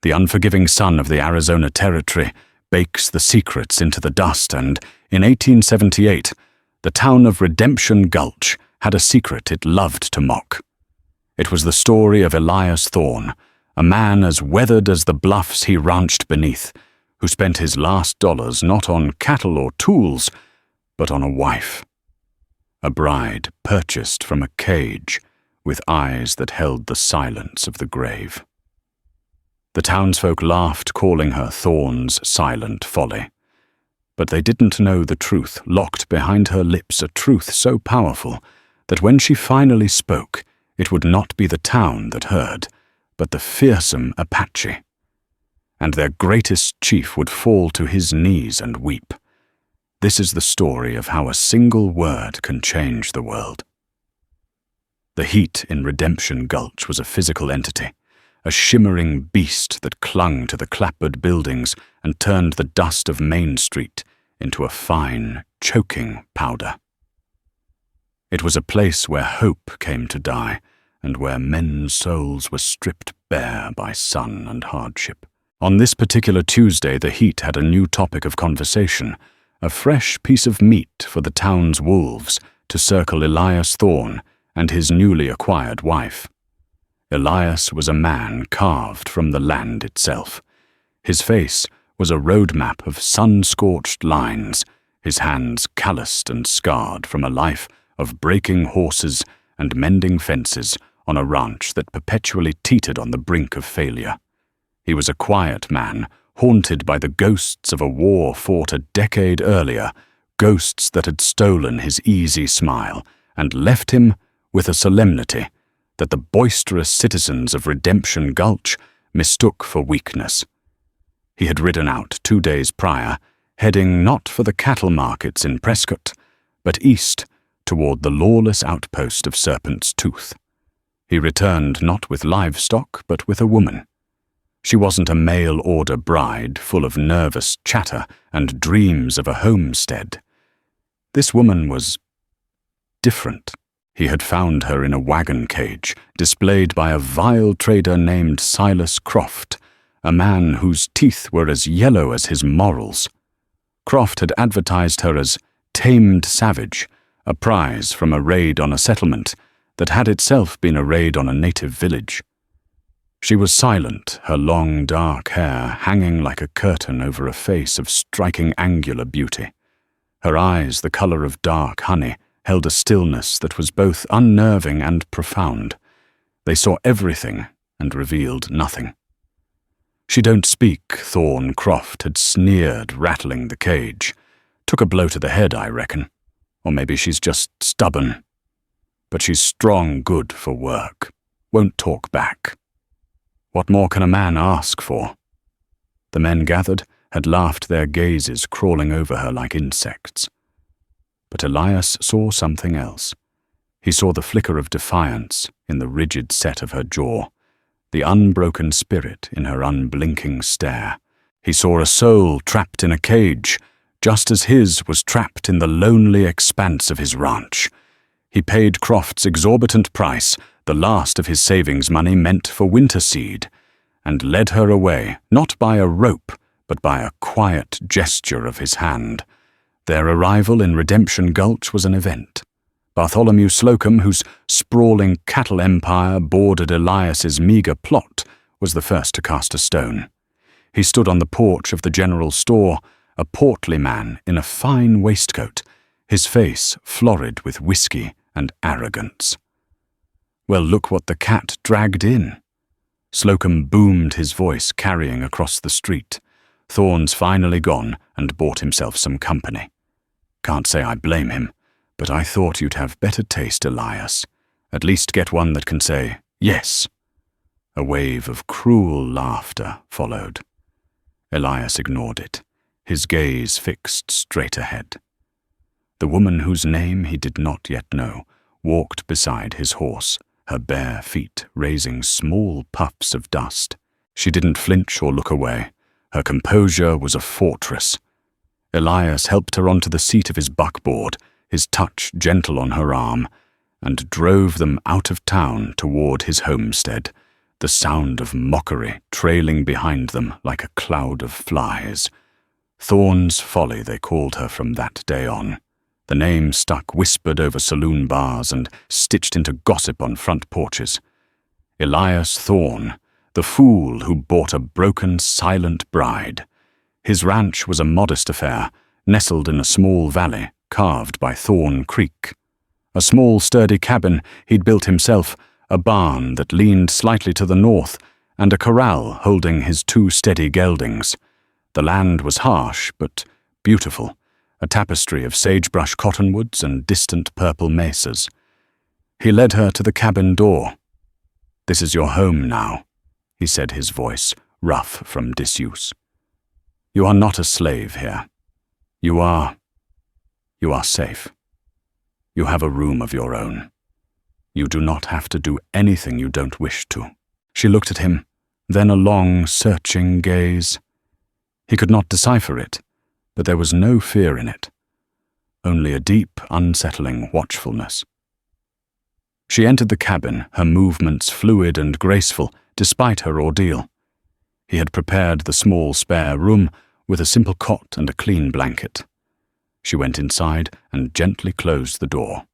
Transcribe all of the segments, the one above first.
The unforgiving sun of the Arizona Territory bakes the secrets into the dust, and in 1878, the town of Redemption Gulch had a secret it loved to mock. It was the story of Elias Thorne, a man as weathered as the bluffs he ranched beneath, who spent his last dollars not on cattle or tools, but on a wife. A bride purchased from a cage with eyes that held the silence of the grave. The townsfolk laughed, calling her Thorne's silent folly. But they didn't know the truth locked behind her lips, a truth so powerful that when she finally spoke, it would not be the town that heard, but the fearsome Apache. And their greatest chief would fall to his knees and weep. This is the story of how a single word can change the world. The heat in Redemption Gulch was a physical entity, a shimmering beast that clung to the clapboard buildings and turned the dust of Main Street into a fine, choking powder. It was a place where hope came to die, and where men's souls were stripped bare by sun and hardship. On this particular Tuesday, the heat had a new topic of conversation, a fresh piece of meat for the town's wolves to circle Elias Thorne and his newly acquired wife. Elias was a man carved from the land itself. His face was a roadmap of sun-scorched lines, his hands calloused and scarred from a life of breaking horses and mending fences on a ranch that perpetually teetered on the brink of failure. He was a quiet man, haunted by the ghosts of a war fought a decade earlier, ghosts that had stolen his easy smile and left him with a solemnity that the boisterous citizens of Redemption Gulch mistook for weakness. He had ridden out 2 days prior, heading not for the cattle markets in Prescott, but east toward the lawless outpost of Serpent's Tooth. He returned not with livestock, but with a woman. She wasn't a mail-order bride full of nervous chatter and dreams of a homestead. This woman was different. He had found her in a wagon cage, displayed by a vile trader named Silas Croft, a man whose teeth were as yellow as his morals. Croft had advertised her as tamed savage, a prize from a raid on a settlement that had itself been a raid on a native village. She was silent, her long dark hair hanging like a curtain over a face of striking angular beauty. Her eyes, the color of dark honey, held a stillness that was both unnerving and profound. They saw everything and revealed nothing. "She don't speak," Thorne Croft had sneered, rattling the cage. "Took a blow to the head, I reckon. Or maybe she's just stubborn. But she's strong good for work. Won't talk back. What more can a man ask for?" The men gathered had laughed, their gazes crawling over her like insects. But Elias saw something else. He saw the flicker of defiance in the rigid set of her jaw, the unbroken spirit in her unblinking stare. He saw a soul trapped in a cage, just as his was trapped in the lonely expanse of his ranch. He paid Croft's exorbitant price, the last of his savings money meant for winter seed, and led her away, not by a rope, but by a quiet gesture of his hand. Their arrival in Redemption Gulch was an event. Bartholomew Slocum, whose sprawling cattle empire bordered Elias's meager plot, was the first to cast a stone. He stood on the porch of the general store, a portly man in a fine waistcoat, his face florid with whiskey and arrogance. "Well, look what the cat dragged in." Slocum boomed his voice, carrying across the street. "Thorne's finally gone and bought himself some company. Can't say I blame him, but I thought you'd have better taste, Elias. At least get one that can say, yes." A wave of cruel laughter followed. Elias ignored it, his gaze fixed straight ahead. The woman whose name he did not yet know walked beside his horse, her bare feet raising small puffs of dust. She didn't flinch or look away. Her composure was a fortress. Elias helped her onto the seat of his buckboard, his touch gentle on her arm, and drove them out of town toward his homestead, the sound of mockery trailing behind them like a cloud of flies. Thorn's Folly they called her from that day on. The name stuck whispered over saloon bars and stitched into gossip on front porches. Elias Thorn, the fool who bought a broken, silent bride. His ranch was a modest affair, nestled in a small valley carved by Thorn Creek. A small, sturdy cabin he'd built himself, a barn that leaned slightly to the north, and a corral holding his 2 steady geldings. The land was harsh, but beautiful, a tapestry of sagebrush cottonwoods and distant purple mesas. He led her to the cabin door. "This is your home now," he said, his voice rough from disuse. "You are not a slave here. You are safe. You have a room of your own. You do not have to do anything you don't wish to." She looked at him, then a long, searching gaze. He could not decipher it, but there was no fear in it, only a deep, unsettling watchfulness. She entered the cabin, her movements fluid and graceful despite her ordeal. He had prepared the small spare room with a simple cot and a clean blanket. She went inside and gently closed the door.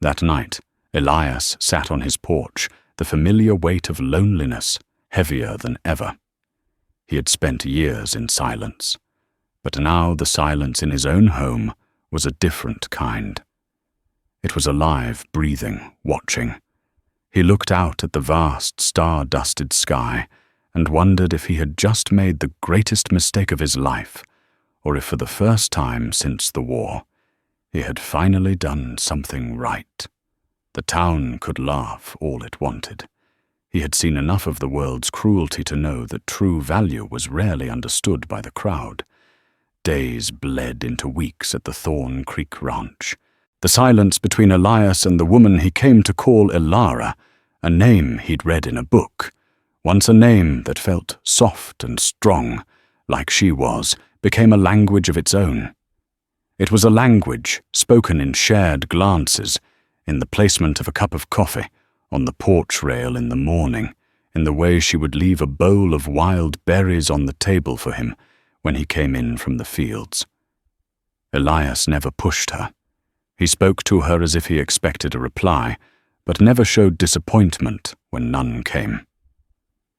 That night, Elias sat on his porch, the familiar weight of loneliness heavier than ever. He had spent years in silence, but now the silence in his own home was a different kind. It was alive, breathing, watching. He looked out at the vast, star-dusted sky and wondered if he had just made the greatest mistake of his life, or if for the first time since the war, he had finally done something right. The town could laugh all it wanted. He had seen enough of the world's cruelty to know that true value was rarely understood by the crowd. Days bled into weeks at the Thorn Creek Ranch. The silence between Elias and the woman he came to call Elara, a name he'd read in a book, once a name that felt soft and strong, like she was, became a language of its own. It was a language spoken in shared glances, in the placement of a cup of coffee, on the porch rail in the morning, in the way she would leave a bowl of wild berries on the table for him when he came in from the fields. Elias never pushed her. He spoke to her as if he expected a reply, but never showed disappointment when none came.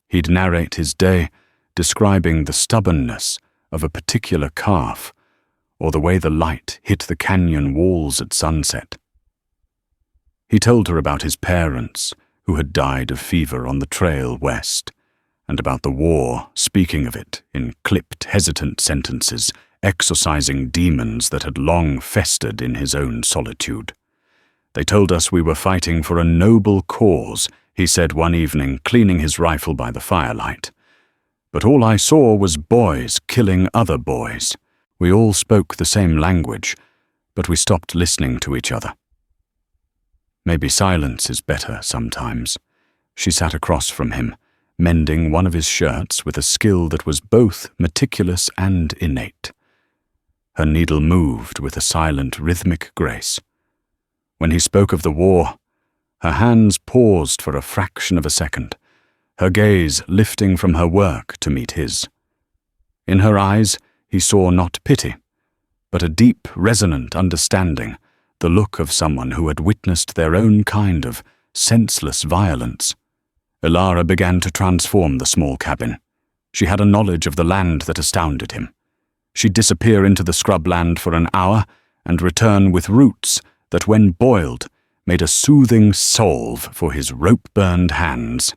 He'd narrate his day, describing the stubbornness of a particular calf, or the way the light hit the canyon walls at sunset. He told her about his parents, who had died of fever on the trail west, and about the war, speaking of it in clipped, hesitant sentences, exorcising demons that had long festered in his own solitude. "They told us we were fighting for a noble cause," he said one evening, cleaning his rifle by the firelight. "But all I saw was boys killing other boys. We all spoke the same language, but we stopped listening to each other." Maybe silence is better sometimes. She sat across from him, mending one of his shirts with a skill that was both meticulous and innate. Her needle moved with a silent, rhythmic grace. When he spoke of the war, her hands paused for a fraction of a second, her gaze lifting from her work to meet his. In her eyes, he saw not pity, but a deep, resonant understanding, the look of someone who had witnessed their own kind of senseless violence. Elara began to transform the small cabin. She had a knowledge of the land that astounded him. She'd disappear into the scrubland for an hour and return with roots that, when boiled, made a soothing salve for his rope-burned hands.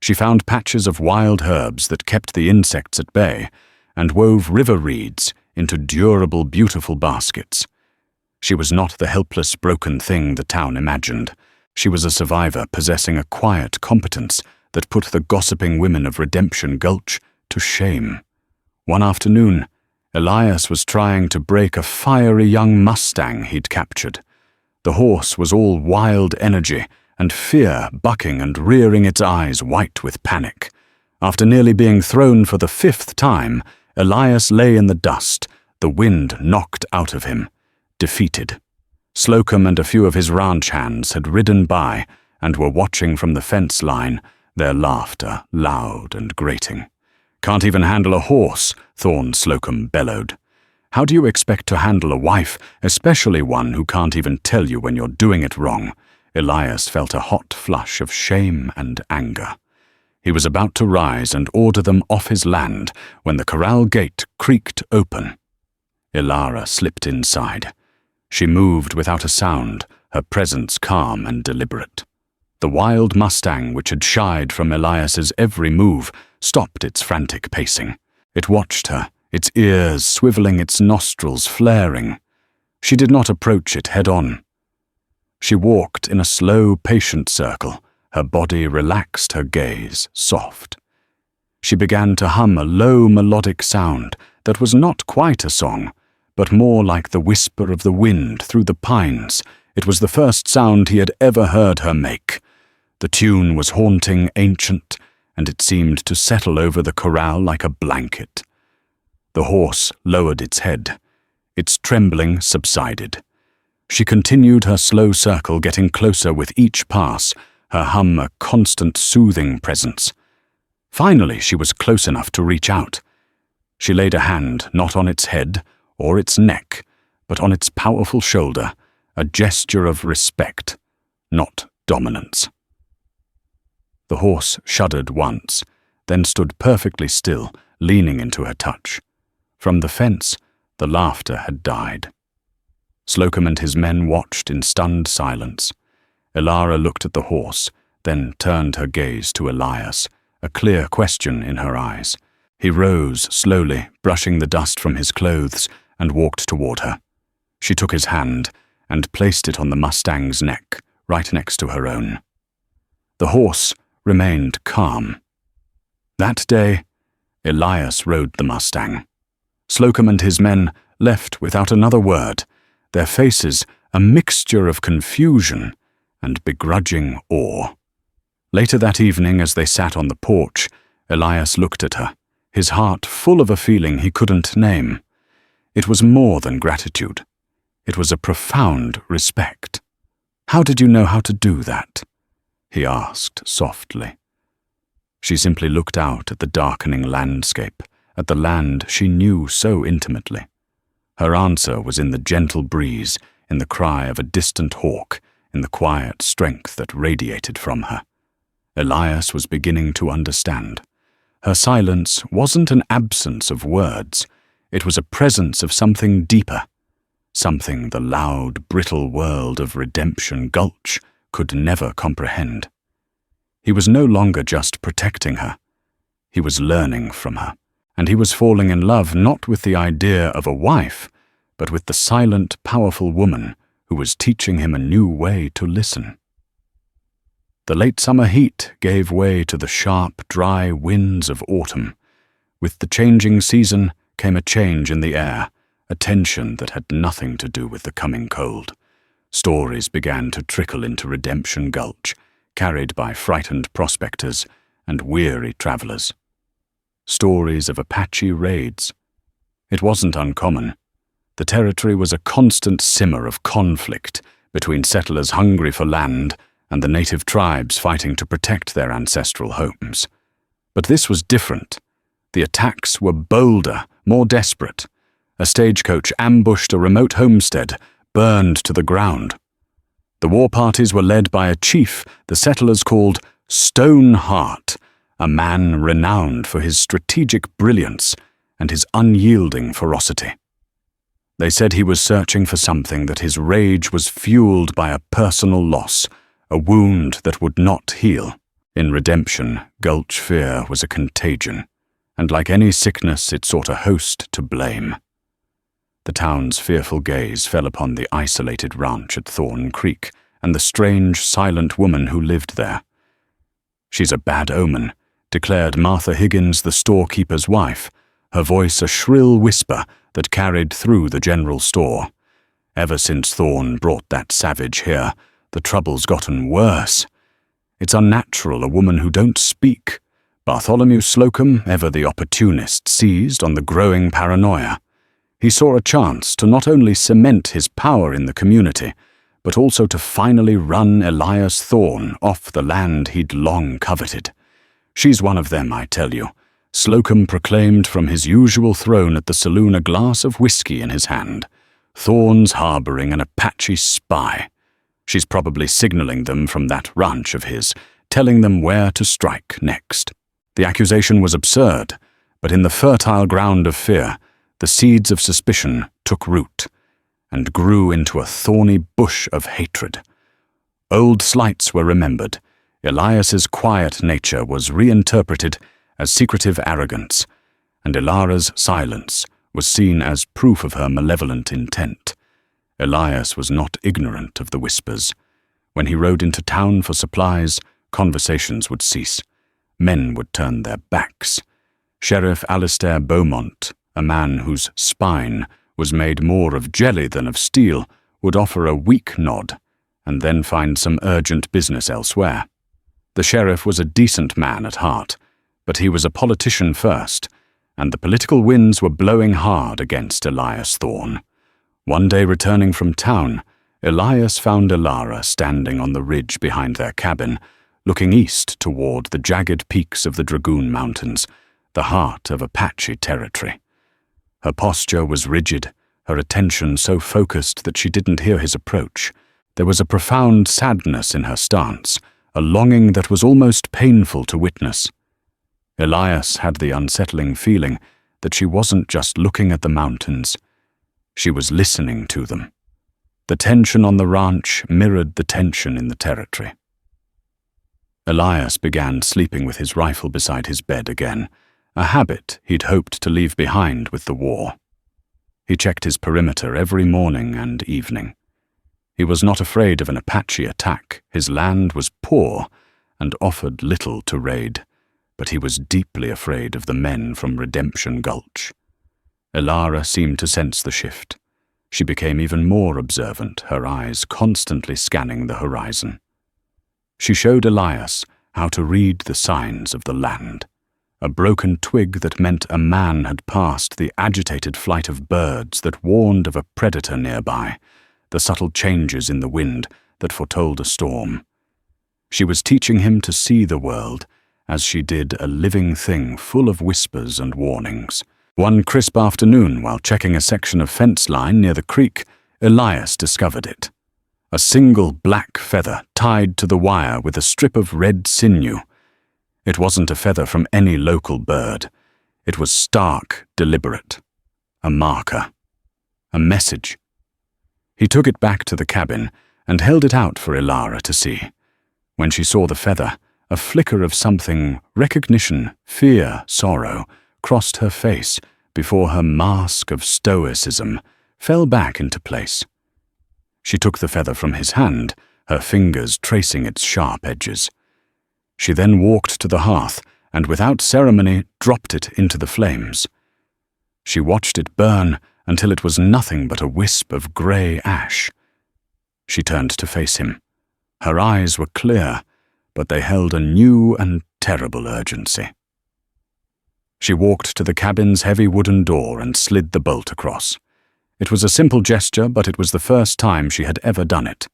She found patches of wild herbs that kept the insects at bay and wove river reeds into durable, beautiful baskets. She was not the helpless, broken thing the town imagined. She was a survivor possessing a quiet competence that put the gossiping women of Redemption Gulch to shame. One afternoon, Elias was trying to break a fiery young mustang he'd captured. The horse was all wild energy and fear, bucking and rearing its eyes white with panic. After nearly being thrown for the 5th time, Elias lay in the dust, the wind knocked out of him, defeated. Slocum and a few of his ranch hands had ridden by and were watching from the fence line, their laughter loud and grating. "Can't even handle a horse," Thorne Slocum bellowed. "How do you expect to handle a wife, especially one who can't even tell you when you're doing it wrong?" Elias felt a hot flush of shame and anger. He was about to rise and order them off his land when the corral gate creaked open. Ilara slipped inside. She moved without a sound, her presence calm and deliberate. The wild mustang, which had shied from Elias's every move, stopped its frantic pacing. It watched her, its ears swiveling, its nostrils flaring. She did not approach it head-on. She walked in a slow, patient circle, her body relaxed, her gaze soft. She began to hum a low melodic sound that was not quite a song, but more like the whisper of the wind through the pines. It was the first sound he had ever heard her make. The tune was haunting, ancient, and it seemed to settle over the corral like a blanket. The horse lowered its head. Its trembling subsided. She continued her slow circle, getting closer with each pass, her hum a constant soothing presence. Finally, she was close enough to reach out. She laid a hand not on its head or its neck, but on its powerful shoulder, a gesture of respect, not dominance. The horse shuddered once, then stood perfectly still, leaning into her touch. From the fence, the laughter had died. Slocum and his men watched in stunned silence. Ilara looked at the horse, then turned her gaze to Elias, a clear question in her eyes. He rose slowly, brushing the dust from his clothes, and walked toward her. She took his hand and placed it on the mustang's neck, right next to her own. The horse remained calm. That day, Elias rode the mustang. Slocum and his men left without another word, their faces a mixture of confusion and begrudging awe. Later that evening, as they sat on the porch, Elias looked at her, his heart full of a feeling he couldn't name. It was more than gratitude. It was a profound respect. "How did you know how to do that?" he asked softly. She simply looked out at the darkening landscape, at the land she knew so intimately. Her answer was in the gentle breeze, in the cry of a distant hawk, in the quiet strength that radiated from her. Elias was beginning to understand. Her silence wasn't an absence of words. It was a presence of something deeper, something the loud, brittle world of Redemption Gulch could never comprehend. He was no longer just protecting her. He was learning from her, and he was falling in love not with the idea of a wife, but with the silent, powerful woman who was teaching him a new way to listen. The late summer heat gave way to the sharp, dry winds of autumn. With the changing season came a change in the air, a tension that had nothing to do with the coming cold. Stories began to trickle into Redemption Gulch, carried by frightened prospectors and weary travelers. Stories of Apache raids. It wasn't uncommon. The territory was a constant simmer of conflict between settlers hungry for land and the native tribes fighting to protect their ancestral homes. But this was different. The attacks were bolder, more desperate. A stagecoach ambushed a remote homestead, burned to the ground. The war parties were led by a chief the settlers called Stoneheart, a man renowned for his strategic brilliance and his unyielding ferocity. They said he was searching for something, that his rage was fueled by a personal loss, a wound that would not heal. In Redemption, Gulch fear was a contagion, and like any sickness, it sought a host to blame. The town's fearful gaze fell upon the isolated ranch at Thorn Creek and the strange, silent woman who lived there. "She's a bad omen," declared Martha Higgins, the storekeeper's wife, her voice a shrill whisper that carried through the general store. "Ever since Thorn brought that savage here, the trouble's gotten worse. It's unnatural, a woman who don't speak." Bartholomew Slocum, ever the opportunist, seized on the growing paranoia. He saw a chance to not only cement his power in the community, but also to finally run Elias Thorne off the land he'd long coveted. "She's one of them, I tell you," Slocum proclaimed from his usual throne at the saloon, a glass of whiskey in his hand. "Thorne's harboring an Apache spy. She's probably signaling them from that ranch of his, telling them where to strike next." The accusation was absurd, but in the fertile ground of fear, the seeds of suspicion took root and grew into a thorny bush of hatred. Old slights were remembered. Elias's quiet nature was reinterpreted as secretive arrogance, and Ilara's silence was seen as proof of her malevolent intent. Elias was not ignorant of the whispers. When he rode into town for supplies, conversations would cease. Men would turn their backs. Sheriff Alistair Beaumont, a man whose spine was made more of jelly than of steel, would offer a weak nod and then find some urgent business elsewhere. The sheriff was a decent man at heart, but he was a politician first, and the political winds were blowing hard against Elias Thorne. One day returning from town, Elias found Ilara standing on the ridge behind their cabin, looking east toward the jagged peaks of the Dragoon Mountains, the heart of Apache territory. Her posture was rigid, her attention so focused that she didn't hear his approach. There was a profound sadness in her stance, a longing that was almost painful to witness. Elias had the unsettling feeling that she wasn't just looking at the mountains, she was listening to them. The tension on the ranch mirrored the tension in the territory. Elias began sleeping with his rifle beside his bed again, a habit he'd hoped to leave behind with the war. He checked his perimeter every morning and evening. He was not afraid of an Apache attack. His land was poor and offered little to raid, but he was deeply afraid of the men from Redemption Gulch. Ilara seemed to sense the shift. She became even more observant, her eyes constantly scanning the horizon. She showed Elias how to read the signs of the land. A broken twig that meant a man had passed, the agitated flight of birds that warned of a predator nearby, the subtle changes in the wind that foretold a storm. She was teaching him to see the world as she did a living thing full of whispers and warnings. One crisp afternoon, while checking a section of fence line near the creek, Elias discovered it. A single black feather tied to the wire with a strip of red sinew. It wasn't a feather from any local bird. It was stark, deliberate. A marker. A message. He took it back to the cabin and held it out for Ilara to see. When she saw the feather, a flicker of something, recognition, fear, sorrow, crossed her face before her mask of stoicism fell back into place. She took the feather from his hand, her fingers tracing its sharp edges. She then walked to the hearth and without ceremony dropped it into the flames. She watched it burn until it was nothing but a wisp of grey ash. She turned to face him. Her eyes were clear, but they held a new and terrible urgency. She walked to the cabin's heavy wooden door and slid the bolt across. It was a simple gesture, but it was the first time she had ever done it.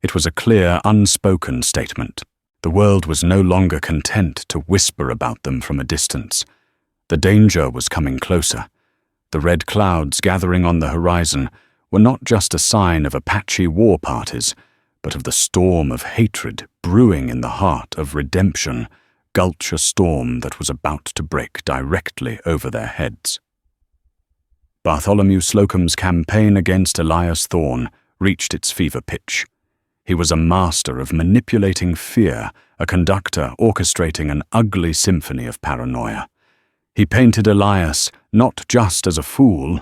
It was a clear, unspoken statement. The world was no longer content to whisper about them from a distance. The danger was coming closer. The red clouds gathering on the horizon were not just a sign of Apache war parties, but of the storm of hatred brewing in the heart of Redemption Gulch, a storm that was about to break directly over their heads. Bartholomew Slocum's campaign against Elias Thorne reached its fever pitch. He was a master of manipulating fear, a conductor orchestrating an ugly symphony of paranoia. He painted Elias not just as a fool,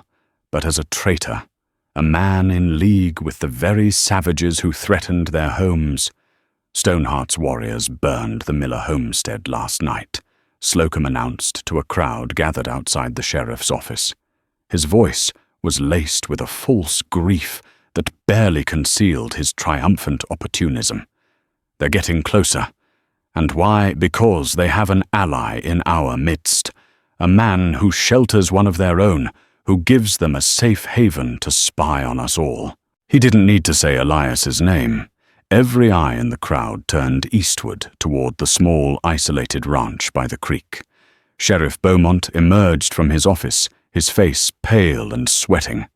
but as a traitor, a man in league with the very savages who threatened their homes. Stoneheart's warriors burned the Miller homestead last night, Slocum announced to a crowd gathered outside the sheriff's office. His voice was laced with a false grief that barely concealed his triumphant opportunism. They're getting closer. And why? Because they have an ally in our midst, a man who shelters one of their own, who gives them a safe haven to spy on us all. He didn't need to say Elias's name. Every eye in the crowd turned eastward toward the small, isolated ranch by the creek. Sheriff Beaumont emerged from his office, his face pale and sweating.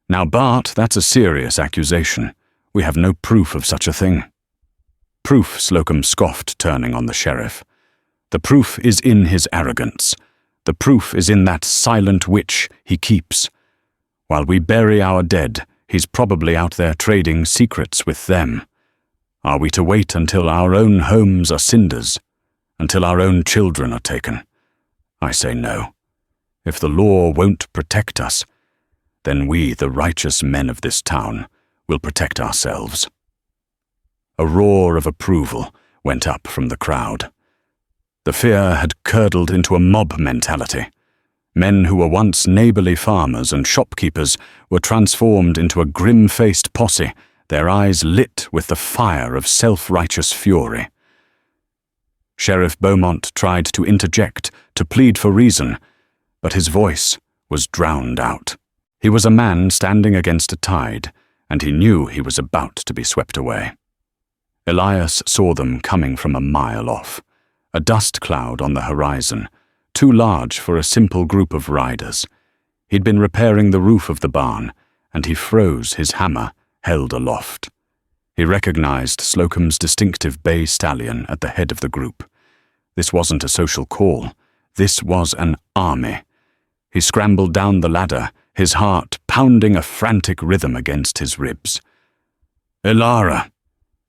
"Now, Bart, that's a serious accusation. We have no proof of such a thing." "Proof," Slocum scoffed, turning on the sheriff. "The proof is in his arrogance. The proof is in that silent witch he keeps. While we bury our dead, he's probably out there trading secrets with them. Are we to wait until our own homes are cinders? Until our own children are taken? I say no. If the law won't protect us, then we, the righteous men of this town, will protect ourselves." A roar of approval went up from the crowd. The fear had curdled into a mob mentality. Men who were once neighborly farmers and shopkeepers were transformed into a grim-faced posse, their eyes lit with the fire of self-righteous fury. Sheriff Beaumont tried to interject, to plead for reason, but his voice was drowned out. He was a man standing against a tide, and he knew he was about to be swept away. Elias saw them coming from a mile off, a dust cloud on the horizon, too large for a simple group of riders. He'd been repairing the roof of the barn, and he froze, his hammer held aloft. He recognized Slocum's distinctive bay stallion at the head of the group. This wasn't a social call. This was an army. He scrambled down the ladder, his heart pounding a frantic rhythm against his ribs. "Elara!"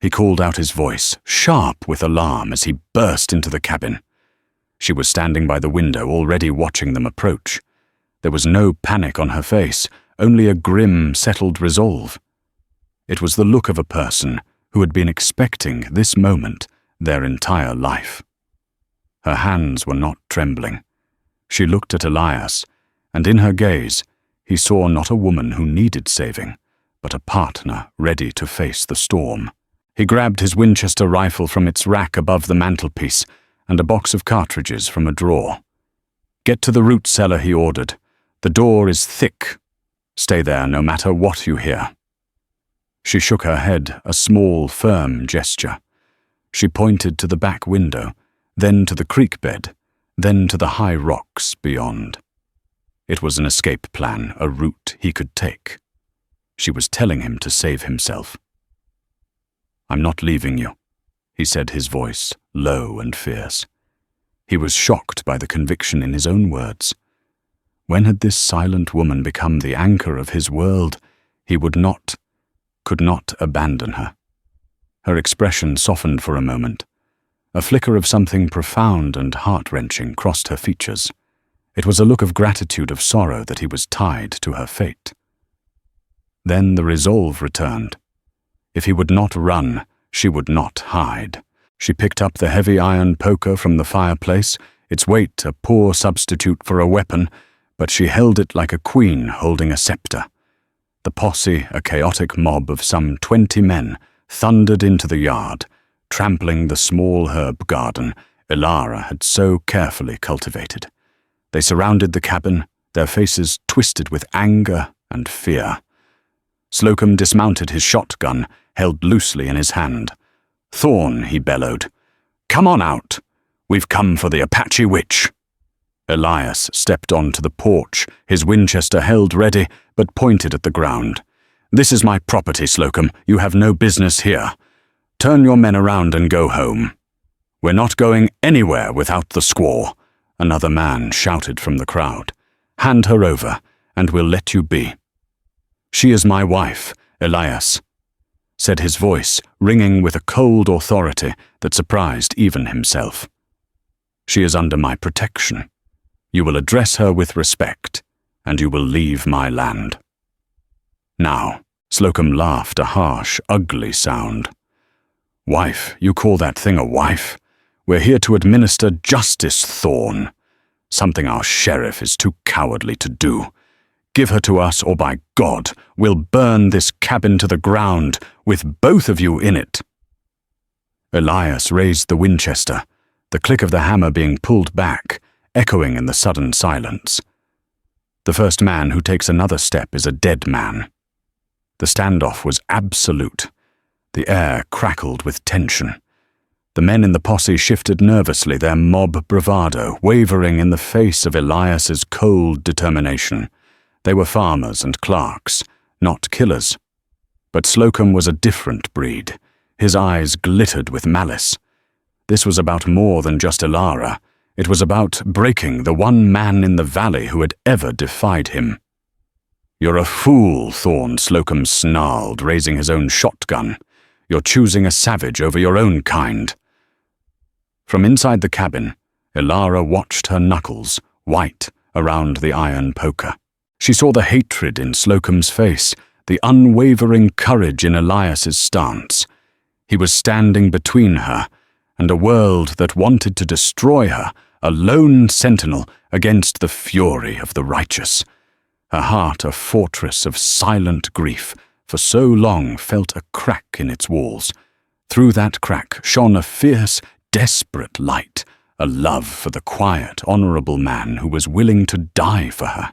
He called out, his voice sharp with alarm as he burst into the cabin. She was standing by the window, already watching them approach. There was no panic on her face, only a grim, settled resolve. It was the look of a person who had been expecting this moment their entire life. Her hands were not trembling. She looked at Elias, and in her gaze he saw not a woman who needed saving, but a partner ready to face the storm. He grabbed his Winchester rifle from its rack above the mantelpiece and a box of cartridges from a drawer. "Get to the root cellar," he ordered. "The door is thick. Stay there no matter what you hear." She shook her head, a small, firm gesture. She pointed to the back window, then to the creek bed, then to the high rocks beyond. It was an escape plan, a route he could take. She was telling him to save himself. "I'm not leaving you," he said, his voice low and fierce. He was shocked by the conviction in his own words. When had this silent woman become the anchor of his world? He could not abandon her. Her expression softened for a moment. A flicker of something profound and heart-wrenching crossed her features. It was a look of gratitude, of sorrow that he was tied to her fate. Then the resolve returned. If he would not run, she would not hide. She picked up the heavy iron poker from the fireplace, its weight a poor substitute for a weapon, but she held it like a queen holding a scepter. The posse, a chaotic mob of some 20 men, thundered into the yard, trampling the small herb garden Elara had so carefully cultivated. They surrounded the cabin, their faces twisted with anger and fear. Slocum dismounted his shotgun, held loosely in his hand. "Thorn," he bellowed. "Come on out. We've come for the Apache witch." Elias stepped onto the porch, his Winchester held ready, but pointed at the ground. "This is my property, Slocum. You have no business here. Turn your men around and go home." "We're not going anywhere without the squaw," another man shouted from the crowd. "Hand her over, and we'll let you be." "She is my wife, Elias," said his voice, ringing with a cold authority that surprised even himself. "She is under my protection. You will address her with respect, and you will leave my land." "Now," Slocum laughed, a harsh, ugly sound. "Wife, you call that thing a wife? We're here to administer justice, Thorn. Something our sheriff is too cowardly to do. Give her to us, or by God, we'll burn this cabin to the ground, with both of you in it." Elias raised the Winchester, the click of the hammer being pulled back, echoing in the sudden silence. The first man who takes another step is a dead man. The standoff was absolute. The air crackled with tension. The men in the posse shifted nervously, their mob bravado wavering in the face of Elias's cold determination. They were farmers and clerks, not killers. But Slocum was a different breed. His eyes glittered with malice. This was about more than just Ilara. It was about breaking the one man in the valley who had ever defied him. "You're a fool," Thorn, Slocum snarled, raising his own shotgun. "You're choosing a savage over your own kind." From inside the cabin, Ilara watched her knuckles, white around the iron poker. She saw the hatred in Slocum's face, the unwavering courage in Elias's stance. He was standing between her and a world that wanted to destroy her, a lone sentinel against the fury of the righteous. Her heart a fortress of silent grief, for so long felt a crack in its walls. Through that crack shone a fierce, desperate light, a love for the quiet, honorable man who was willing to die for her.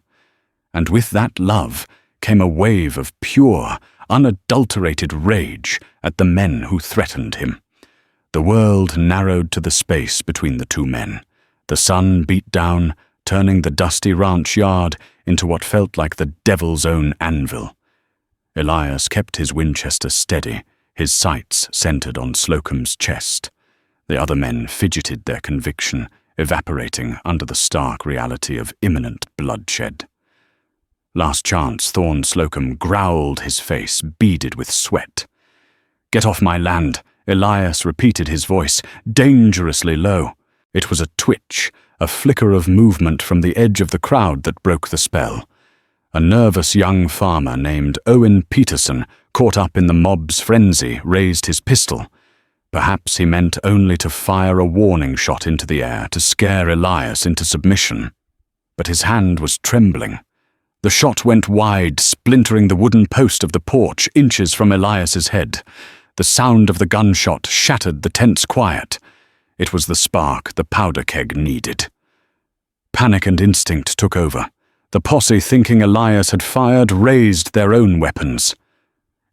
And with that love came a wave of pure, unadulterated rage at the men who threatened him. The world narrowed to the space between the two men. The sun beat down, turning the dusty ranch yard into what felt like the devil's own anvil. Elias kept his Winchester steady, his sights centered on Slocum's chest. The other men fidgeted, their conviction evaporating under the stark reality of imminent bloodshed. Last chance, Thorn Slocum growled, his face beaded with sweat. "Get off my land," Elias repeated, his voice dangerously low. It was a twitch, a flicker of movement from the edge of the crowd that broke the spell. A nervous young farmer named Owen Peterson, caught up in the mob's frenzy, raised his pistol. Perhaps he meant only to fire a warning shot into the air to scare Elias into submission. But his hand was trembling. The shot went wide, splintering the wooden post of the porch inches from Elias's head. The sound of the gunshot shattered the tense quiet. It was the spark the powder keg needed. Panic and instinct took over. The posse, thinking Elias had fired, raised their own weapons.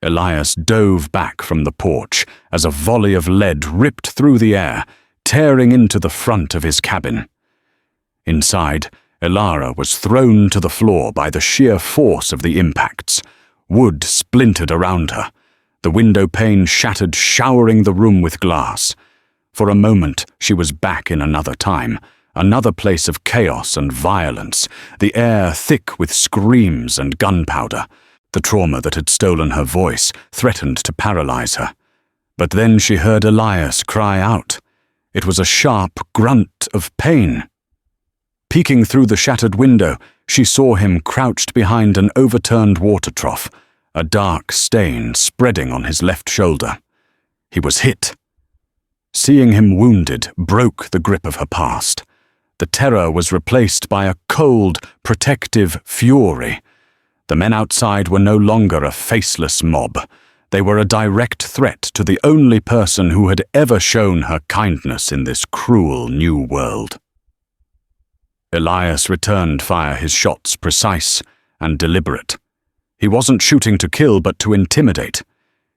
Elias dove back from the porch as a volley of lead ripped through the air, tearing into the front of his cabin. Inside, Ilara was thrown to the floor by the sheer force of the impacts. Wood splintered around her. The window pane shattered, showering the room with glass. For a moment, she was back in another time, another place of chaos and violence, the air thick with screams and gunpowder. The trauma that had stolen her voice threatened to paralyze her. But then she heard Elias cry out. It was a sharp grunt of pain. Peeking through the shattered window, she saw him crouched behind an overturned water trough, a dark stain spreading on his left shoulder. He was hit. Seeing him wounded broke the grip of her past. The terror was replaced by a cold, protective fury. The men outside were no longer a faceless mob. They were a direct threat to the only person who had ever shown her kindness in this cruel new world. Elias returned fire, his shots precise and deliberate. He wasn't shooting to kill, but to intimidate.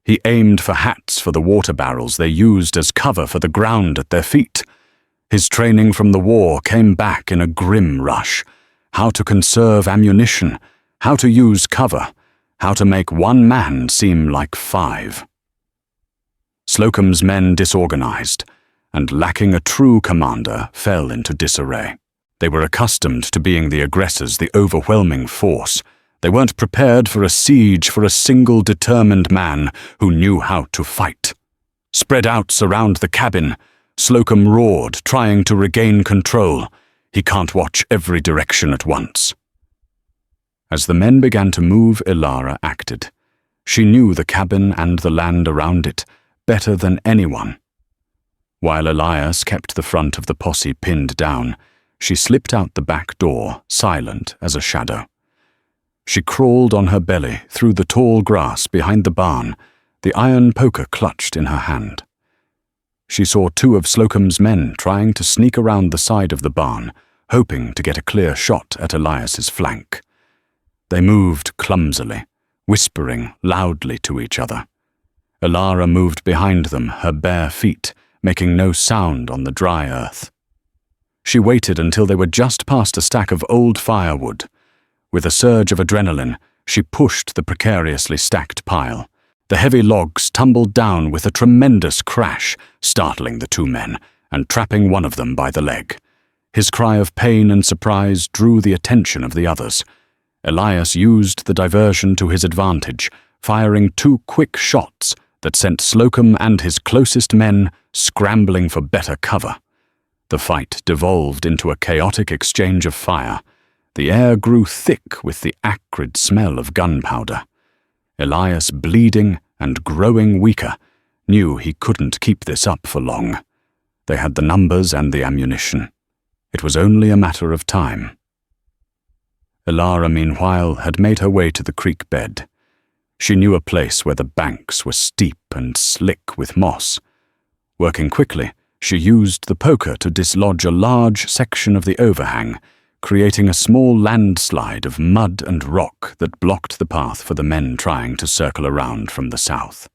He aimed for hats for the water barrels they used as cover for the ground at their feet. His training from the war came back in a grim rush. How to conserve ammunition, how to use cover, how to make one man seem like five. Slocum's men disorganized, and lacking a true commander, fell into disarray. They were accustomed to being the aggressors, the overwhelming force. They weren't prepared for a siege for a single determined man who knew how to fight. Spread out surround the cabin, Slocum roared, trying to regain control. He can't watch every direction at once. As the men began to move, Ilara acted. She knew the cabin and the land around it better than anyone. While Elias kept the front of the posse pinned down, she slipped out the back door, silent as a shadow. She crawled on her belly through the tall grass behind the barn, the iron poker clutched in her hand. She saw two of Slocum's men trying to sneak around the side of the barn, hoping to get a clear shot at Elias's flank. They moved clumsily, whispering loudly to each other. Elara moved behind them, her bare feet making no sound on the dry earth. She waited until they were just past a stack of old firewood. With a surge of adrenaline, she pushed the precariously stacked pile. The heavy logs tumbled down with a tremendous crash, startling the two men and trapping one of them by the leg. His cry of pain and surprise drew the attention of the others. Elias used the diversion to his advantage, firing 2 quick shots that sent Slocum and his closest men scrambling for better cover. The fight devolved into a chaotic exchange of fire. The air grew thick with the acrid smell of gunpowder. Elias, bleeding and growing weaker, knew he couldn't keep this up for long. They had the numbers and the ammunition. It was only a matter of time. Elara, meanwhile, had made her way to the creek bed. She knew a place where the banks were steep and slick with moss. Working quickly, she used the poker to dislodge a large section of the overhang, creating a small landslide of mud and rock that blocked the path for the men trying to circle around from the south.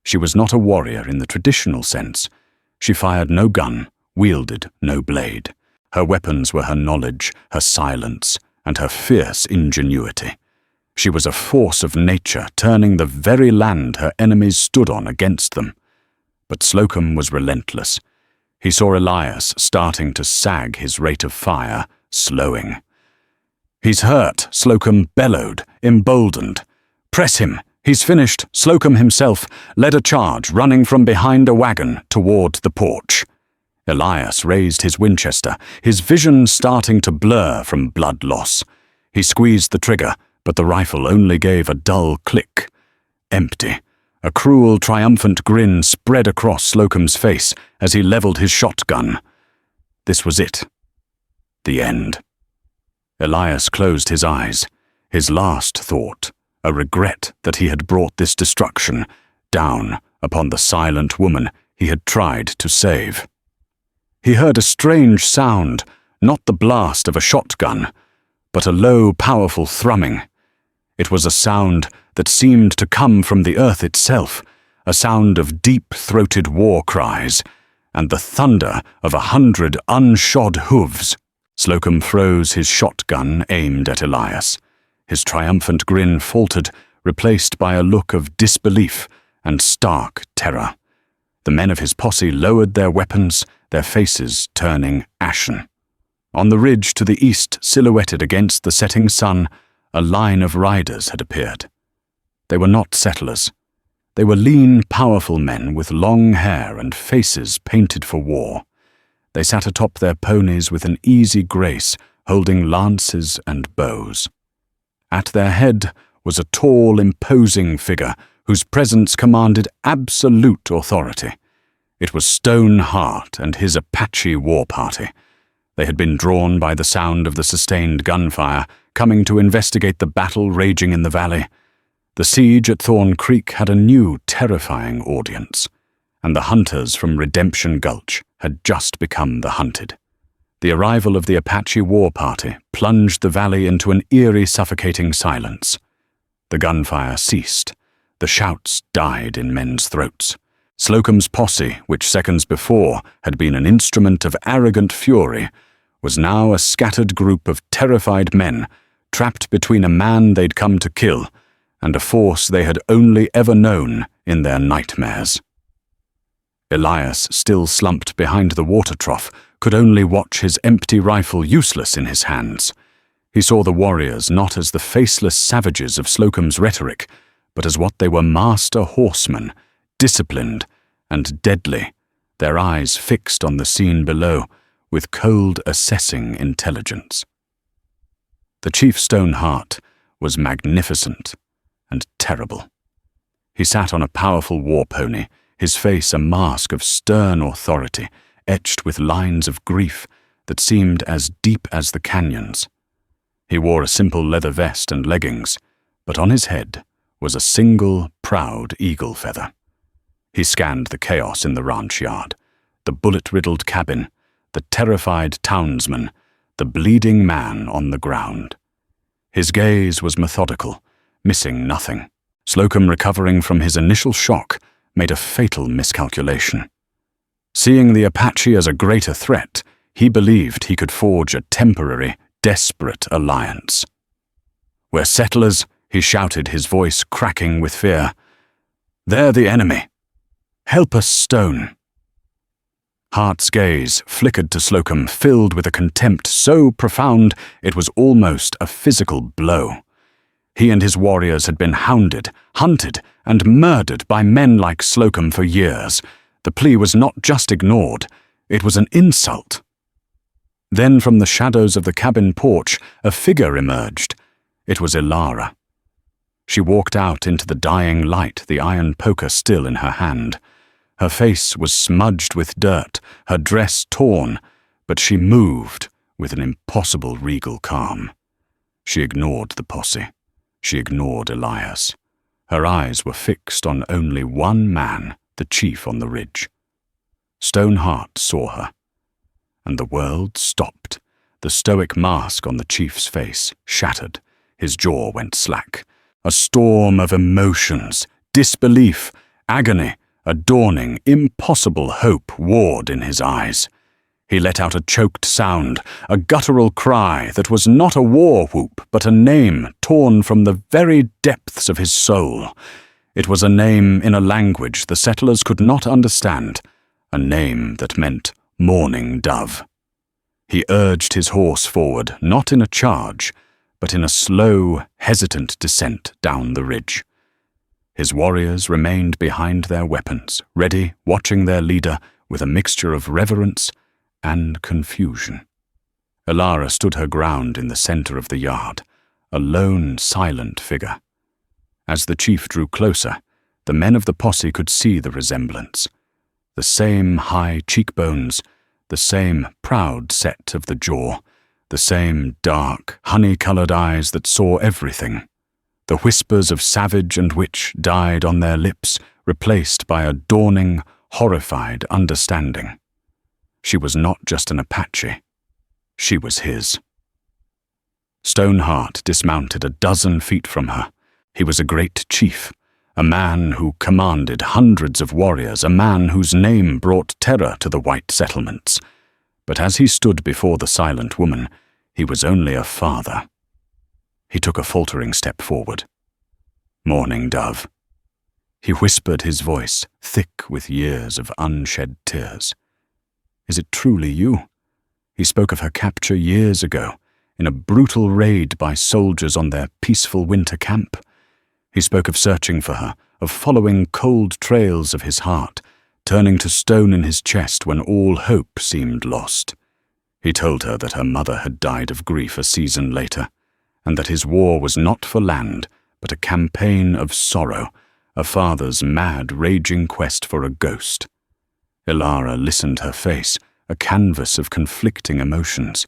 She was not a warrior in the traditional sense. She fired no gun, wielded no blade. Her weapons were her knowledge, her silence, and her fierce ingenuity. She was a force of nature, turning the very land her enemies stood on against them. But Slocum was relentless. He saw Elias starting to sag his rate of fire, slowing. "He's hurt," Slocum bellowed, emboldened. "Press him! He's finished!" Slocum himself led a charge, running from behind a wagon toward the porch. Elias raised his Winchester, his vision starting to blur from blood loss. He squeezed the trigger, but the rifle only gave a dull click. Empty. A cruel, triumphant grin spread across Slocum's face as he leveled his shotgun. This was it. The end. Elias closed his eyes. His last thought, a regret that he had brought this destruction down upon the silent woman he had tried to save. He heard a strange sound, not the blast of a shotgun, but a low, powerful thrumming. It was a sound that seemed to come from the earth itself, a sound of deep-throated war cries, and the thunder of 100 unshod hooves. Slocum froze his shotgun aimed at Elias. His triumphant grin faltered, replaced by a look of disbelief and stark terror. The men of his posse lowered their weapons, their faces turning ashen. On the ridge to the east, silhouetted against the setting sun, a line of riders had appeared. They were not settlers. They were lean, powerful men with long hair and faces painted for war. They sat atop their ponies with an easy grace, holding lances and bows. At their head was a tall, imposing figure whose presence commanded absolute authority. It was Stoneheart and his Apache war party. They had been drawn by the sound of the sustained gunfire, coming to investigate the battle raging in the valley. The siege at Thorn Creek had a new, terrifying audience, and the hunters from Redemption Gulch had just become the hunted. The arrival of the Apache war party plunged the valley into an eerie, suffocating silence. The gunfire ceased. The shouts died in men's throats. Slocum's posse, which seconds before had been an instrument of arrogant fury, was now a scattered group of terrified men, trapped between a man they'd come to kill and a force they had only ever known in their nightmares. Elias, still slumped behind the water trough, could only watch his empty rifle useless in his hands. He saw the warriors not as the faceless savages of Slocum's rhetoric, but as what they were, master horsemen, disciplined and deadly, their eyes fixed on the scene below with cold, assessing intelligence. The Chief Stoneheart was magnificent and terrible. He sat on a powerful war pony, his face a mask of stern authority, etched with lines of grief that seemed as deep as the canyons. He wore a simple leather vest and leggings, but on his head was a single, proud eagle feather. He scanned the chaos in the ranch yard, the bullet-riddled cabin, the terrified townsman, the bleeding man on the ground. His gaze was methodical, missing nothing. Slocum, recovering from his initial shock, made a fatal miscalculation. Seeing the Apache as a greater threat, he believed he could forge a temporary, desperate alliance. "We're settlers," he shouted, his voice cracking with fear. "They're the enemy. Help us, Stone." Hart's gaze flickered to Slocum, filled with a contempt so profound it was almost a physical blow. He and his warriors had been hounded, hunted, and murdered by men like Slocum for years. The plea was not just ignored, it was an insult. Then from the shadows of the cabin porch, a figure emerged. It was Ilara. She walked out into the dying light, the iron poker still in her hand. Her face was smudged with dirt, her dress torn, but she moved with an impossible regal calm. She ignored the posse. She ignored Elias. Her eyes were fixed on only one man, the chief on the ridge. Stoneheart saw her, and the world stopped. The stoic mask on the chief's face shattered. His jaw went slack. A storm of emotions, disbelief, agony, a dawning, impossible hope warred in his eyes. He let out a choked sound, a guttural cry that was not a war whoop, but a name torn from the very depths of his soul. It was a name in a language the settlers could not understand, a name that meant mourning dove. He urged his horse forward, not in a charge, but in a slow, hesitant descent down the ridge. His warriors remained behind their weapons, ready, watching their leader with a mixture of reverence and confusion. Ilara stood her ground in the center of the yard, a lone, silent figure. As the chief drew closer, the men of the posse could see the resemblance. The same high cheekbones, the same proud set of the jaw, the same dark, honey-colored eyes that saw everything. The whispers of savage and witch died on their lips, replaced by a dawning, horrified understanding. She was not just an Apache. She was his. Stoneheart dismounted a dozen feet from her. He was a great chief, a man who commanded hundreds of warriors, a man whose name brought terror to the white settlements. But as he stood before the silent woman, he was only a father. He took a faltering step forward. "Mourning dove." He whispered, his voice thick with years of unshed tears. "Is it truly you?" He spoke of her capture years ago, in a brutal raid by soldiers on their peaceful winter camp. He spoke of searching for her, of following cold trails of his heart, turning to stone in his chest when all hope seemed lost. He told her that her mother had died of grief a season later, and that his war was not for land, but a campaign of sorrow, a father's mad, raging quest for a ghost. Ilara listened, her face a canvas of conflicting emotions.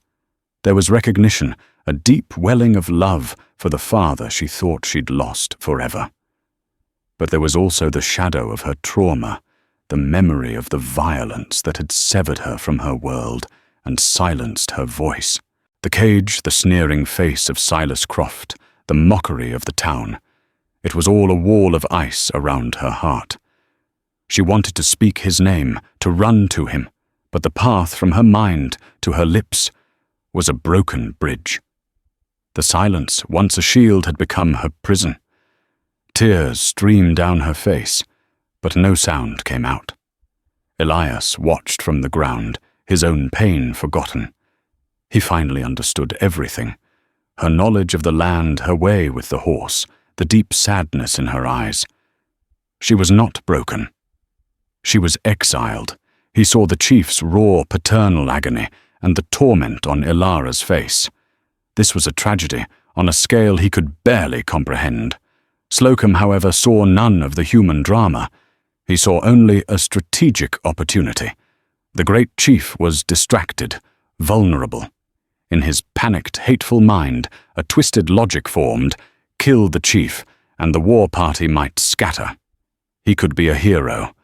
There was recognition, a deep welling of love for the father she thought she'd lost forever. But there was also the shadow of her trauma, the memory of the violence that had severed her from her world and silenced her voice. The cage, the sneering face of Silas Croft, the mockery of the town. It was all a wall of ice around her heart. She wanted to speak his name, to run to him, but the path from her mind to her lips was a broken bridge. The silence, once a shield, had become her prison. Tears streamed down her face, but no sound came out. Elias watched from the ground, his own pain forgotten. He finally understood everything. Her knowledge of the land, her way with the horse, the deep sadness in her eyes. She was not broken. She was exiled. He saw the chief's raw paternal agony and the torment on Ilara's face. This was a tragedy on a scale he could barely comprehend. Slocum, however, saw none of the human drama. He saw only a strategic opportunity. The great chief was distracted, vulnerable. In his panicked, hateful mind, a twisted logic formed: kill the chief, and the war party might scatter. He could be a hero.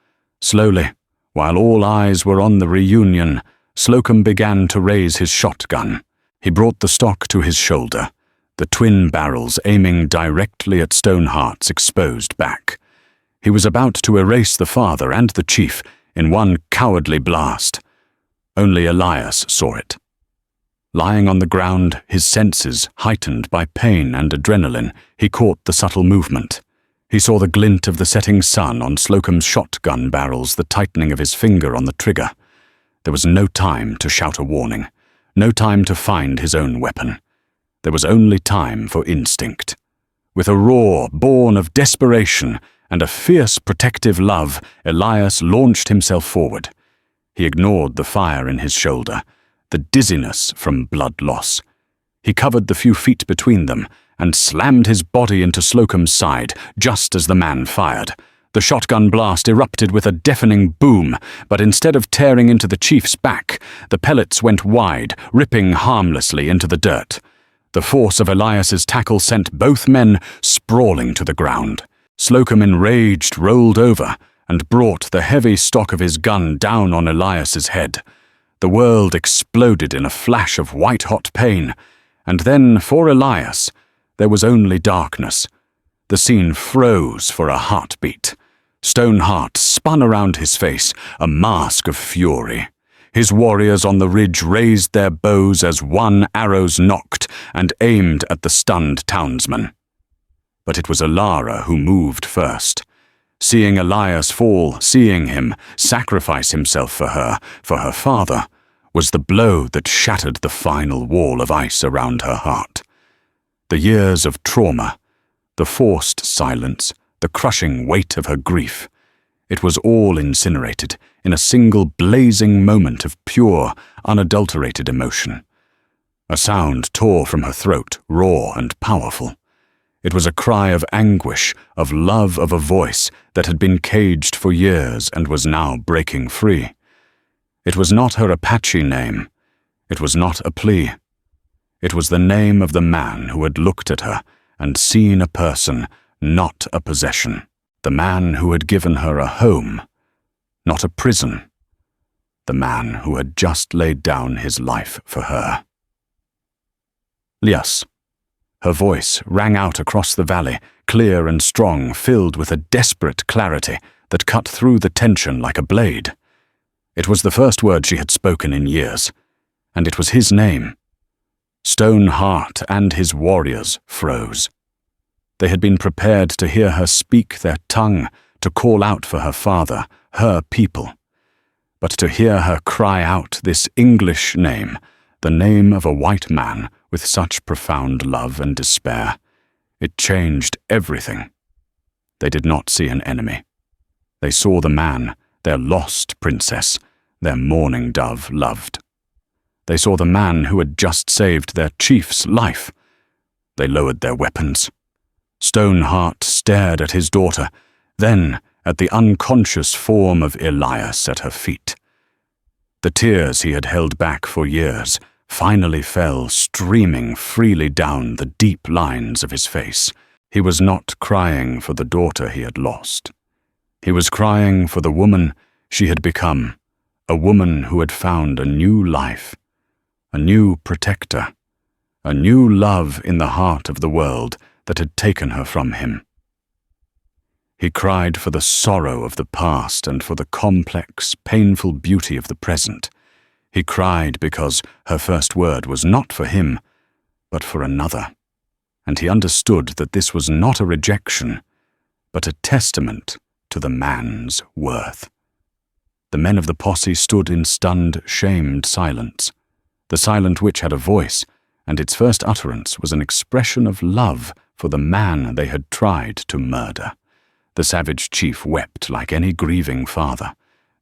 Slowly, while all eyes were on the reunion, Slocum began to raise his shotgun. He brought the stock to his shoulder. the twin barrels aiming directly at Stoneheart's exposed back. He was about to erase the father and the chief in one cowardly blast. Only Elias saw it. Lying on the ground, his senses heightened by pain and adrenaline, he caught the subtle movement. He saw the glint of the setting sun on Slocum's shotgun barrels, the tightening of his finger on the trigger. There was no time to shout a warning, no time to find his own weapon. There was only time for instinct. With a roar born of desperation and a fierce protective love, Elias launched himself forward. He ignored the fire in his shoulder, the dizziness from blood loss. He covered the few feet between them and slammed his body into Slocum's side just as the man fired. The shotgun blast erupted with a deafening boom, but instead of tearing into the chief's back, the pellets went wide, ripping harmlessly into the dirt. The force of Elias's tackle sent both men sprawling to the ground. Slocum, enraged, rolled over and brought the heavy stock of his gun down on Elias's head. The world exploded in a flash of white-hot pain, and then, for Elias, there was only darkness. The scene froze for a heartbeat. Stoneheart spun around his face, a mask of fury. His warriors on the ridge raised their bows as one arrows knocked and aimed at the stunned townsman. But it was Alara who moved first. Seeing Elias fall, seeing him sacrifice himself for her father, was the blow that shattered the final wall of ice around her heart. The years of trauma, the forced silence, the crushing weight of her grief, it was all incinerated in a single blazing moment of pure, unadulterated emotion. A sound tore from her throat, raw and powerful. It was a cry of anguish, of love of a voice that had been caged for years and was now breaking free. It was not her Apache name. It was not a plea. It was the name of the man who had looked at her and seen a person, not a possession. The man who had given her a home, not a prison. The man who had just laid down his life for her. Lias. Her voice rang out across the valley, clear and strong, filled with a desperate clarity that cut through the tension like a blade. It was the first word she had spoken in years, and it was his name. Stoneheart and his warriors froze. They had been prepared to hear her speak their tongue, to call out for her father, her people. But to hear her cry out this English name, the name of a white man with such profound love and despair, it changed everything. They did not see an enemy. They saw the man, their lost princess, their mourning dove loved. They saw the man who had just saved their chief's life. They lowered their weapons. Stoneheart stared at his daughter, then at the unconscious form of Elias at her feet. The tears he had held back for years finally fell streaming freely down the deep lines of his face. He was not crying for the daughter he had lost. He was crying for the woman she had become, a woman who had found a new life, a new protector, a new love in the heart of the world that had taken her from him. He cried for the sorrow of the past and for the complex, painful beauty of the present. He cried because her first word was not for him, but for another. And he understood that this was not a rejection, but a testament to the man's worth. The men of the posse stood in stunned, shamed silence. The silent which had a voice, and its first utterance was an expression of love for the man they had tried to murder. The savage chief wept like any grieving father.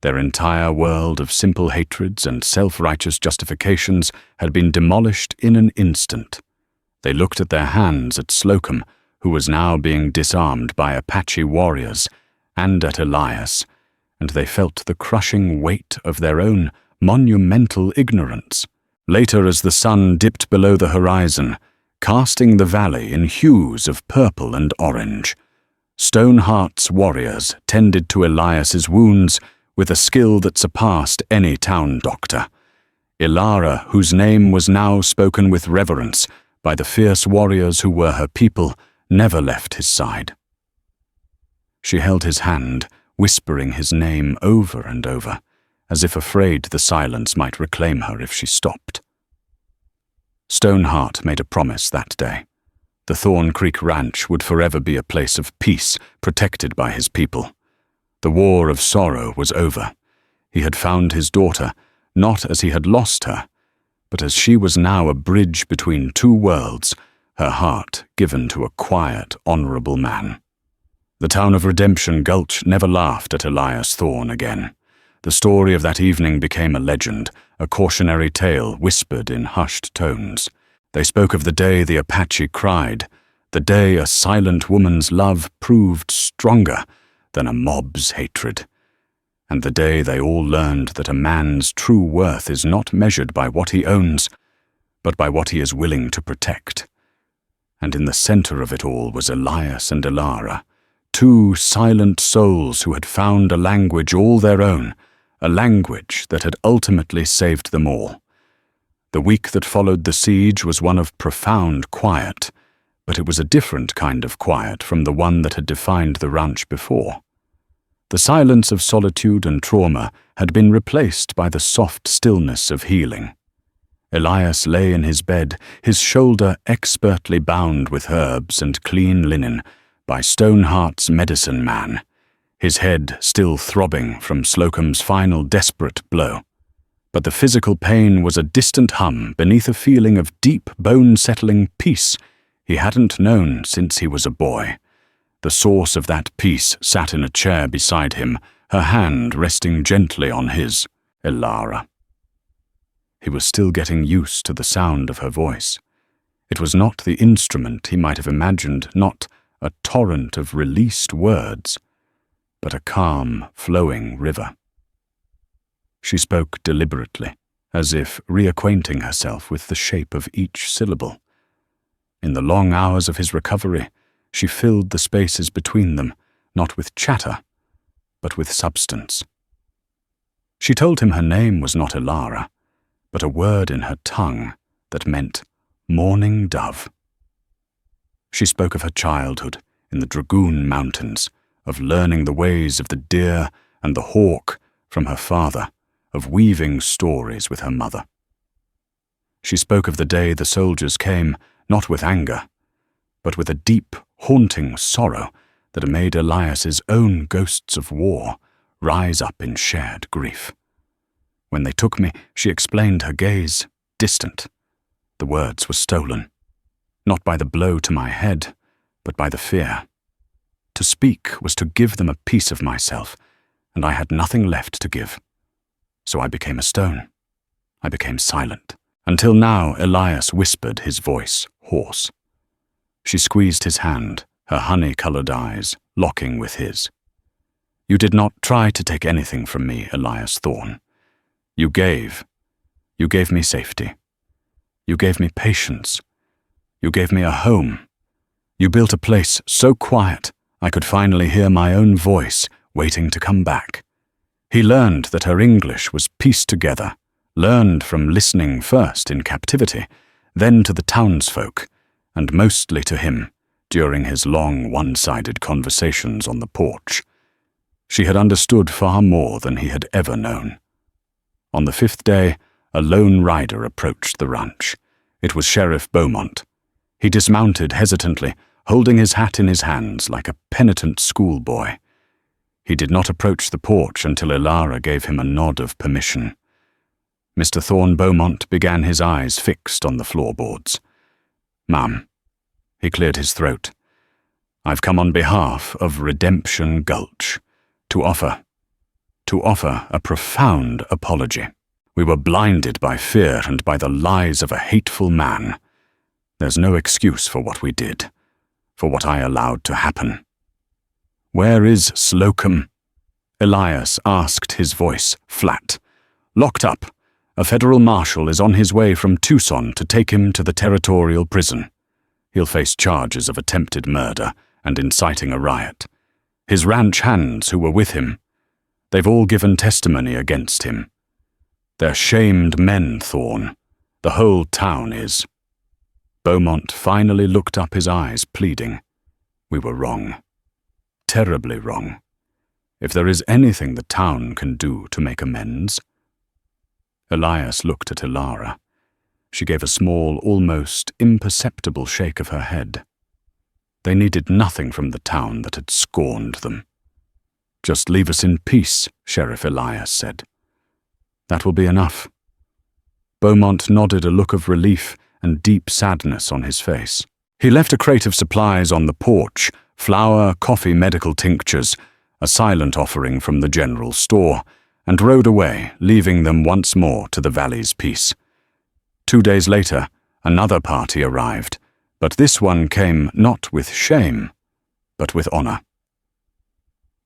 Their entire world of simple hatreds and self-righteous justifications had been demolished in an instant. They looked at their hands at Slocum, who was now being disarmed by Apache warriors, and at Elias, and they felt the crushing weight of their own monumental ignorance. Later, as the sun dipped below the horizon, casting the valley in hues of purple and orange, Stoneheart's warriors tended to Elias's wounds with a skill that surpassed any town doctor. Ilara, whose name was now spoken with reverence, by the fierce warriors who were her people, never left his side. She held his hand, whispering his name over and over, as if afraid the silence might reclaim her if she stopped. Stoneheart made a promise that day. The Thorn Creek Ranch would forever be a place of peace, protected by his people. The war of sorrow was over. He had found his daughter, not as he had lost her, but as she was now a bridge between two worlds, her heart given to a quiet, honorable man. The town of Redemption Gulch never laughed at Elias Thorne again. The story of that evening became a legend, a cautionary tale whispered in hushed tones. They spoke of the day the Apache cried, the day a silent woman's love proved stronger than a mob's hatred, and the day they all learned that a man's true worth is not measured by what he owns, but by what he is willing to protect. And in the center of it all was Elias and Elara, two silent souls who had found a language all their own, a language that had ultimately saved them all. The week that followed the siege was one of profound quiet, but it was a different kind of quiet from the one that had defined the ranch before. The silence of solitude and trauma had been replaced by the soft stillness of healing. Elias lay in his bed, his shoulder expertly bound with herbs and clean linen by Stoneheart's medicine man, his head still throbbing from Slocum's final desperate blow. But the physical pain was a distant hum beneath a feeling of deep, bone-settling peace he hadn't known since he was a boy. The source of that peace sat in a chair beside him, her hand resting gently on his, Elara. He was still getting used to the sound of her voice. It was not the instrument he might have imagined, not a torrent of released words, but a calm, flowing river. She spoke deliberately, as if reacquainting herself with the shape of each syllable. In the long hours of his recovery, she filled the spaces between them, not with chatter, but with substance. She told him her name was not Elara, but a word in her tongue that meant morning dove. She spoke of her childhood in the Dragoon Mountains, of learning the ways of the deer and the hawk from her father, of weaving stories with her mother. She spoke of the day the soldiers came, not with anger, but with a deep, haunting sorrow that made Elias's own ghosts of war rise up in shared grief. When they took me, she explained, her gaze distant. The words were stolen, not by the blow to my head, but by the fear. To speak was to give them a piece of myself, and I had nothing left to give. So I became a stone. I became silent, until now Elias whispered, his voice hoarse. She squeezed his hand, her honey-colored eyes locking with his. You did not try to take anything from me, Elias Thorne. You gave me safety. You gave me patience. You gave me a home. You built a place so quiet I could finally hear my own voice waiting to come back. He learned that her English was pieced together, learned from listening first in captivity, then to the townsfolk, and mostly to him during his long one-sided conversations on the porch. She had understood far more than he had ever known. On the 5th day, a lone rider approached the ranch. It was Sheriff Beaumont. He dismounted hesitantly, holding his hat in his hands like a penitent schoolboy. He did not approach the porch until Elara gave him a nod of permission. Mr. Thorne Beaumont began, his eyes fixed on the floorboards. Ma'am, he cleared his throat. I've come on behalf of Redemption Gulch to offer a profound apology. We were blinded by fear and by the lies of a hateful man. There's no excuse for what we did, for what I allowed to happen. Where is Slocum? Elias asked, his voice flat. Locked up. A federal marshal is on his way from Tucson to take him to the territorial prison. He'll face charges of attempted murder and inciting a riot. His ranch hands who were with him, they've all given testimony against him. They're shamed men, Thorne. The whole town is. Beaumont finally looked up, his eyes pleading. We were wrong. Terribly wrong. If there is anything the town can do to make amends. Elias looked at Ilara. She gave a small, almost imperceptible shake of her head. They needed nothing from the town that had scorned them. Just leave us in peace, Sheriff Elias said. That will be enough. Beaumont nodded, a look of relief and deep sadness on his face. He left a crate of supplies on the porch, flour, coffee, medical tinctures, a silent offering from the general store, and rode away, leaving them once more to the valley's peace. 2 days later, another party arrived, but this one came not with shame, but with honor.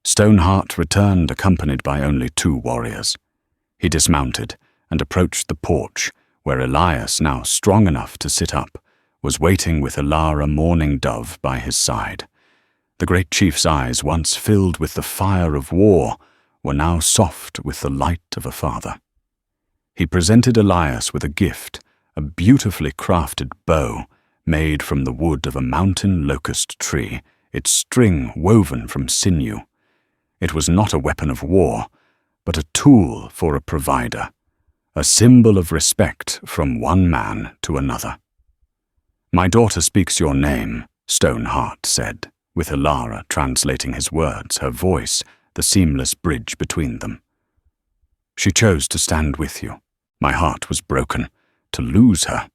Stoneheart returned accompanied by only 2 warriors. He dismounted and approached the porch, where Elias, now strong enough to sit up, was waiting with Ilara, Mourning Dove, by his side. The great chief's eyes, once filled with the fire of war, were now soft with the light of a father. He presented Elias with a gift, a beautifully crafted bow, made from the wood of a mountain locust tree, its string woven from sinew. It was not a weapon of war, but a tool for a provider, a symbol of respect from one man to another. My daughter speaks your name, Stoneheart said, with Ilara translating his words, her voice the seamless bridge between them. She chose to stand with you. My heart was broken to lose her,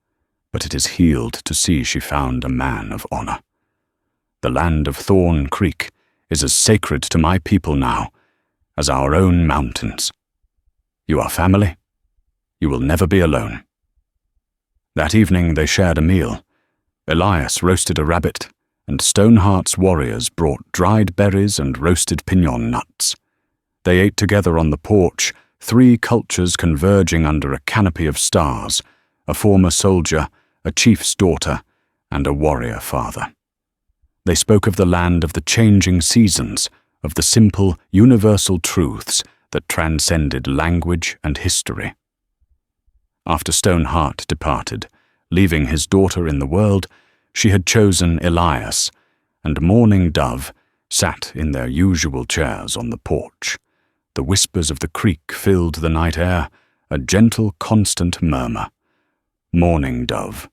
but it is healed to see she found a man of honor. The land of Thorn Creek is as sacred to my people now as our own mountains. You are family. You will never be alone. That evening they shared a meal. Elias roasted a rabbit, and Stoneheart's warriors brought dried berries and roasted piñon nuts. They ate together on the porch, 3 cultures converging under a canopy of stars, a former soldier, a chief's daughter, and a warrior father. They spoke of the land of the changing seasons, of the simple, universal truths that transcended language and history. After Stoneheart departed, leaving his daughter in the world, she had chosen Elias, and Mourning Dove sat in their usual chairs on the porch. The whispers of the creek filled the night air, a gentle, constant murmur. Mourning Dove,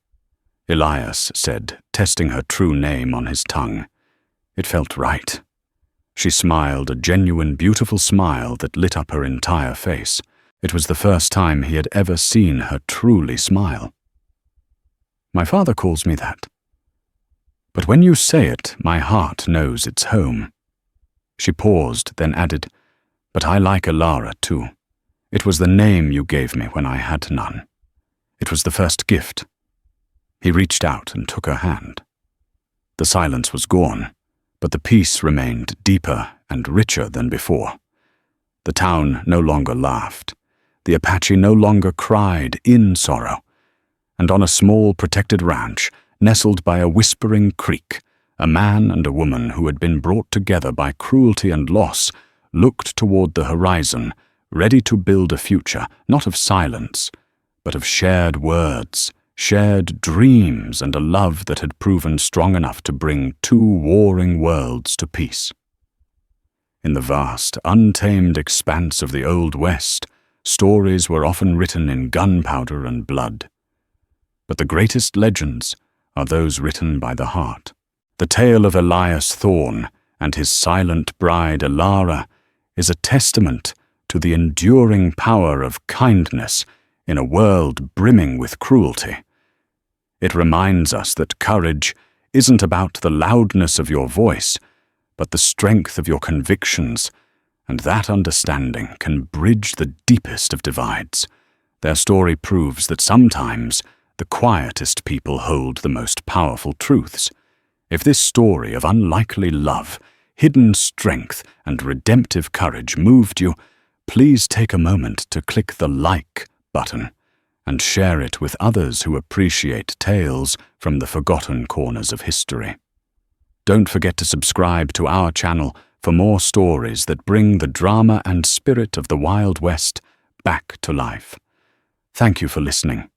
Elias said, testing her true name on his tongue. It felt right. She smiled, a genuine, beautiful smile that lit up her entire face. It was the first time he had ever seen her truly smile. My father calls me that. But when you say it, my heart knows it's home. She paused, then added, but I like Ilara too. It was the name you gave me when I had none. It was the first gift. He reached out and took her hand. The silence was gone, but the peace remained deeper and richer than before. The town no longer laughed. The Apache no longer cried in sorrow. And on a small protected ranch, nestled by a whispering creek, a man and a woman who had been brought together by cruelty and loss looked toward the horizon, ready to build a future, not of silence, but of shared words, shared dreams, and a love that had proven strong enough to bring 2 warring worlds to peace. In the vast, untamed expanse of the Old West, stories were often written in gunpowder and blood. But the greatest legends are those written by the heart. The tale of Elias Thorn and his silent bride Ilara is a testament to the enduring power of kindness in a world brimming with cruelty. It reminds us that courage isn't about the loudness of your voice, but the strength of your convictions, and that understanding can bridge the deepest of divides. Their story proves that sometimes the quietest people hold the most powerful truths. If this story of unlikely love, hidden strength, and redemptive courage moved you, please take a moment to click the like button and share it with others who appreciate tales from the forgotten corners of history. Don't forget to subscribe to our channel for more stories that bring the drama and spirit of the Wild West back to life. Thank you for listening.